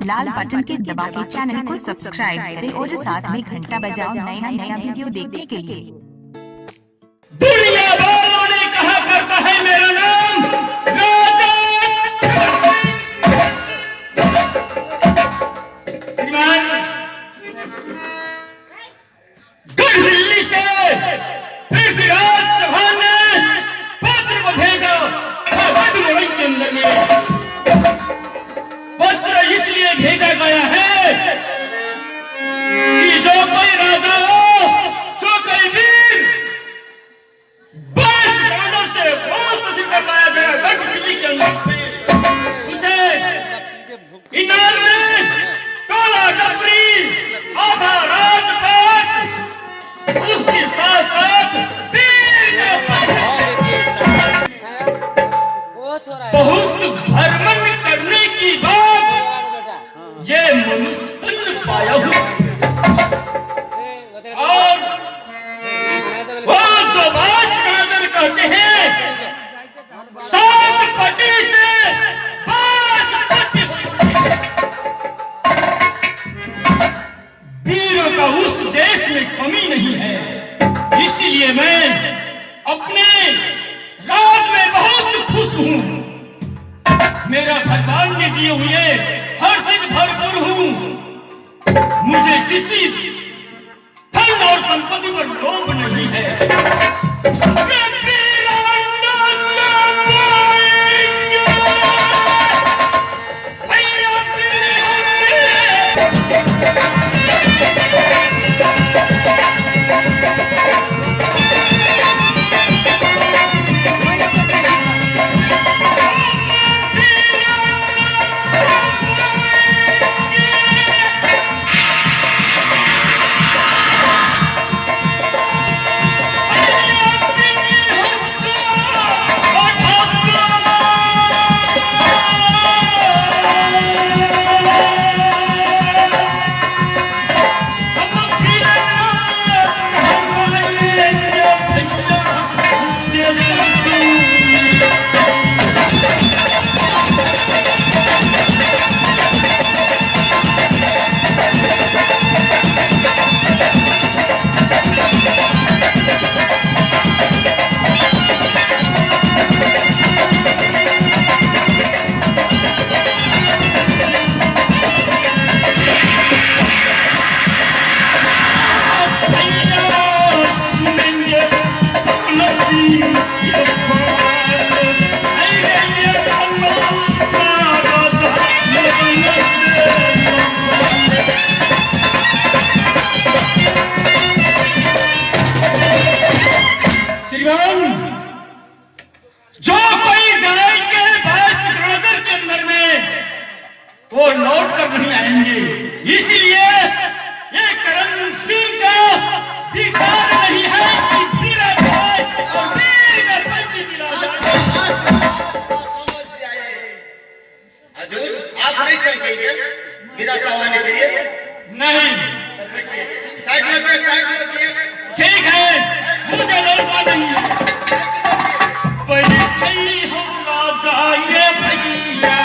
लाल button के दबा के चैनल को सब्सक्राइब करें और साथ में घंटा बजाओ नया नया वीडियो देखने के लिए। दुनिया वालों ने कहा करता है मेरा नाम राजा। श्रीमान गढ़ दिल्ली से पृथ्वीराज चौहान ने पत्र को भेजा मुंबई के अंदर में। पत्र इसलिए भेजा गया है कि जो कोई राजा हो, जो कोई वीर करवाया गया गढ़ दिल्ली के अंदर उसे इनाम में काला डबरी आधा राजपाट उसके साथ साथ बहुत भ्रमण करने की बात ये मनुष्य ने पाया हुआ और वो जो बात नाजर करते हैं सात पट्टी से पांच पट्टी वीरों का उस देश में कमी नहीं है। इसलिए मैं अपने राज में बहुत खुश हूं। मेरा भगवान ने दिए हुए हर चीज भरपूर हूं। मुझे किसी धन और संपत्ति पर लोभ नहीं है। जो कोई जाएंगे बांसगाजर के अंदर में वो लौट कर नहीं आएंगे। इसलिए ये करण सिंह का अधिकार नहीं है कि मेरा भाई और मेरा भाई भी मिला जाए। हजूर आप नहीं कहेंगे मेरा चौहान के लिए नहीं। साइड लगिए ठीक है, मुझे लौटना नहीं है। जाइए भैया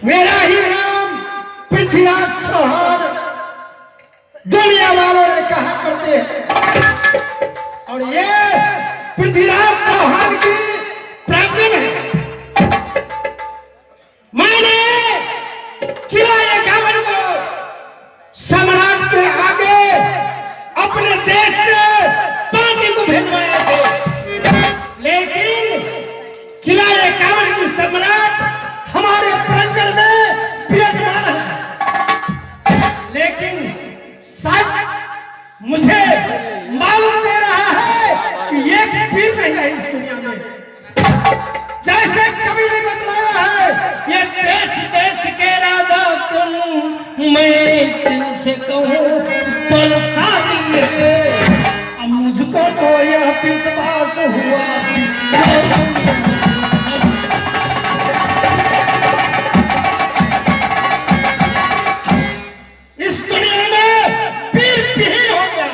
मेरा ही नाम पृथ्वीराज चौहान दुनिया वालों ने कहा करते हैं और ये पृथ्वीराज चौहान की प्रॉब्लम है। मैंने किला 51 को सम्राट के आगे अपने देश से पार्टी को भेजवाया कहूँ बलशाली है। अब मुझको तो यह विश्वास हुआ इस दुनिया में पीर पीर हो गया।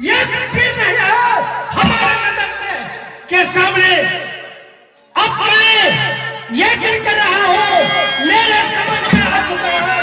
ये पीर नहीं है हमारे नजर से के सामने। अब मैं ये गिर कर रहा हूं, मेरे समझ में आ चुका है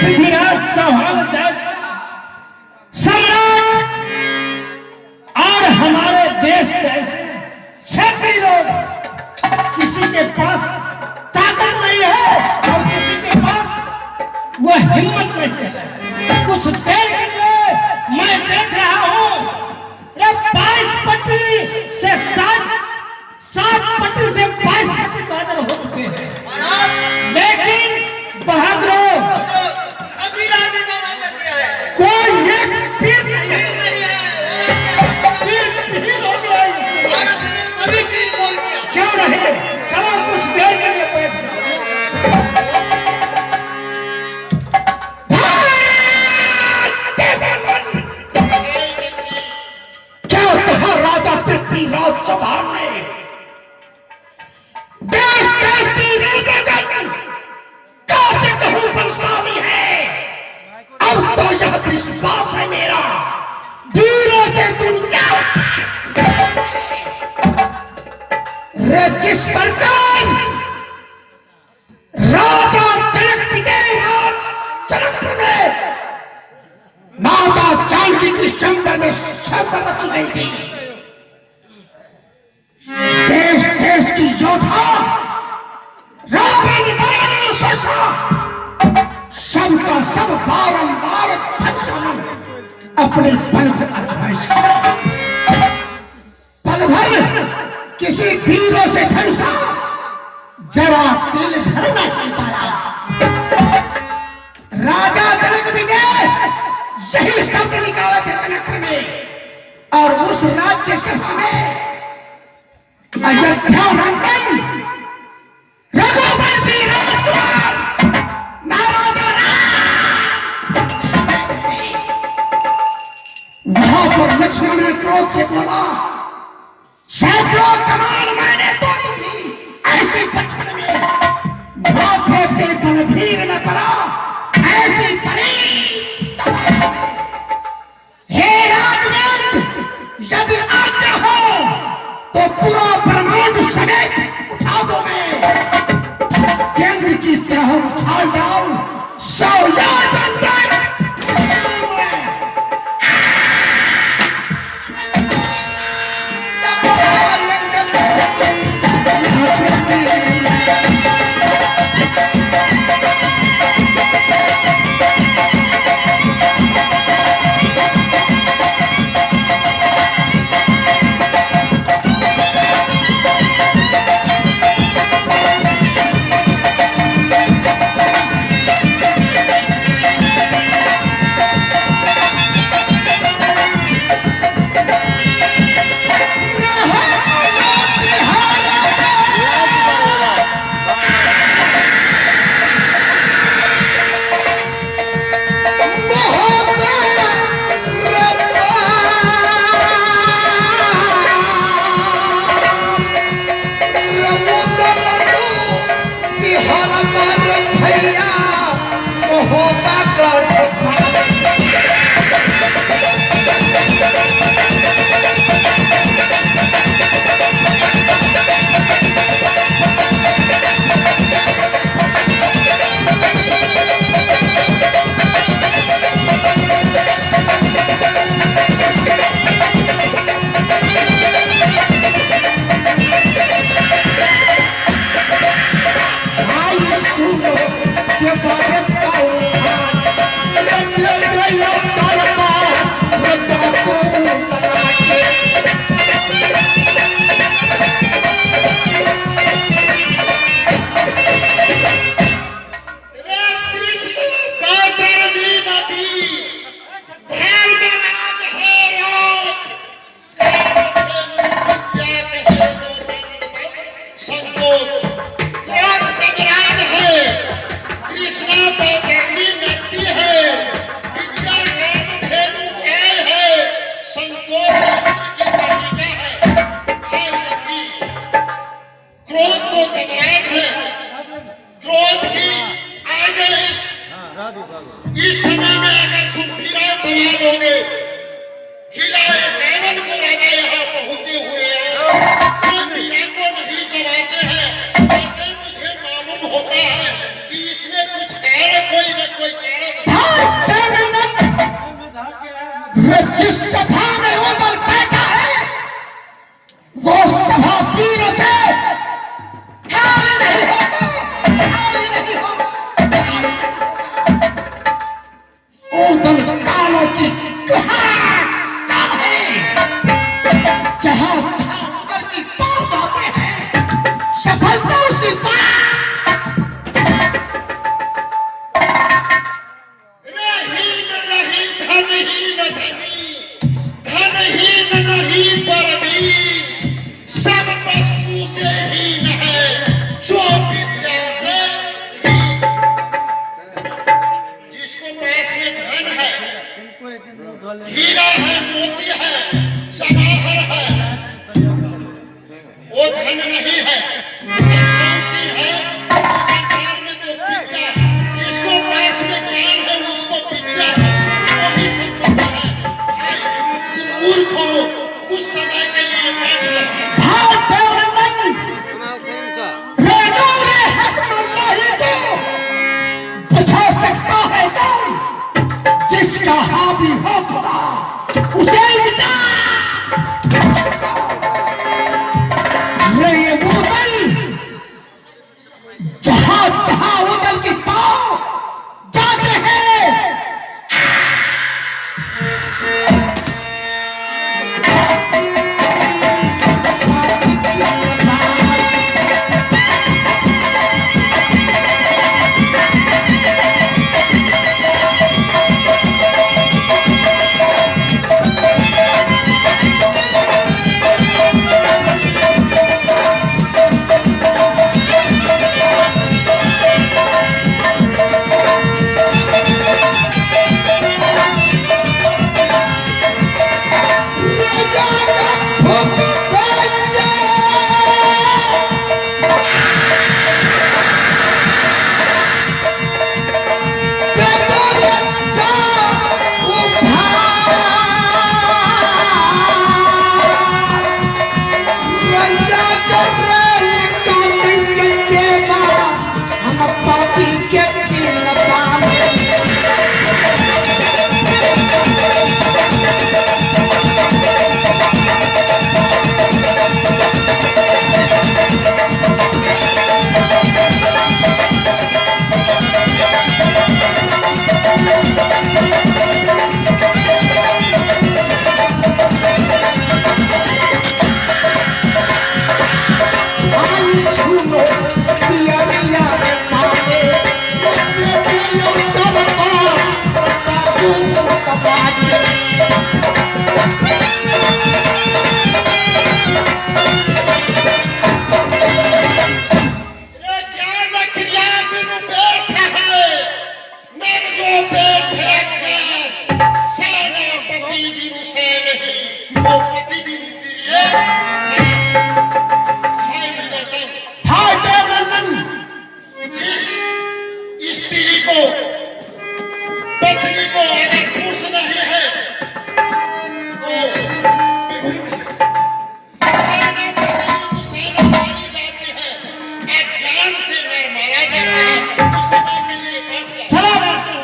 पृथ्वीराज चौहान जैसा सम्राट और हमारे देश जैसे क्षेत्रीय लोग, किसी के पास ताकत नहीं है और किसी के पास वो हिम्मत नहीं है। कुछ देर के लिए मैं देख रहा हूं 22 पट्टी से 7 पट्टी से 22 पट्टी गाजर हो चुके हैं। लेकिन बहादुरों, सभी राजी ने वादा किया है। कोई एक पीर नहीं है। पीर हो गया है। भारत ने सभी पीर बोल दिया। क्यों नहीं? चलो कुछ देर के लिए बैठ जाओ। क्या कहा राजा पृथ्वीराज चौहान ने? देश देश की रीति कैसे कहूं बलशाली है। अब तो यह विश्वास है मेरा, वीरों से दुनिया रे जिस प्रकार राजा जनक विदेह जनकपुर में माता जानकी की शंकर में शंकर रची गई थी। देश देश की योद्धा रावण मारना सोचा, सबका सब बारंबार धनुषा में अपने बल को आजमाइश किया। पल भर किसी वीरों से धनुषा जरा दिल भर नहीं पाया। राजा जनक विजय यही शब्द निकाला थे जनकपुर में, और उस राज्य सभा में अयोध्या नंदन रघुवंशी राजकुमार महाराजा राम, वहां पर लक्ष्मण ने क्रोध से बोला, सैकड़ों कमान मैंने तोड़ी थी, ऐसी बचपन में माथे पे बलभीर न पड़ा, ऐसी परी। हे राजवंश, यदि आज्ञा हो तो पूरा ब्रह्मांड समेत उठा दो मैं, गेंद की तरह उछाल डाल, सौ याद अंदर मीरा को नहीं चलाते हैं, ऐसे मुझे मालूम होता है कि इसमें कुछ कारण, कोई न कोई कारण। जिस सभा में वो दल बैठा है वो सभा वीरों से खाली नहीं होगा, खाली नहीं होगा। वो दल कालों की कहाँ है, जहाँ जहाँ उधर की बात होते हैं सफलता उसकी रहीन नहीं धनहीन धनी, धनहीन नहीं परवीन, सब वस्तु से हीन है जो विद्या से हीन। जिसको पास में धन है, हीरा है, मोती है, समाहर है, वो धन नहीं है। कौन चीज है इस संसार में? तो विद्या। जिसको पास में ज्ञान है उसको विद्या वही संपत्ति है। भाई तुम मूर्ख हो, कुछ समय के लिए बैठ लो। भाई देवनंदन रेणु रे हकमुल्लाही को बुझा सकता है कौन? जिसका हावी हो खुदा उसे मिटा। ये वो दल जहां जहां वो दल के पांव जाते हैं पत्नी को अगर पुरुष नहीं है तो सेना मारी जाती है, अज्ञान से नर मारा जाता है। उस समय के लिए बैठ जाओ। चला बैठो।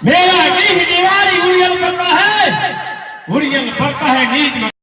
मेरा नीच दीवारी उड़ियल करता है, उड़ियल करता है नीच।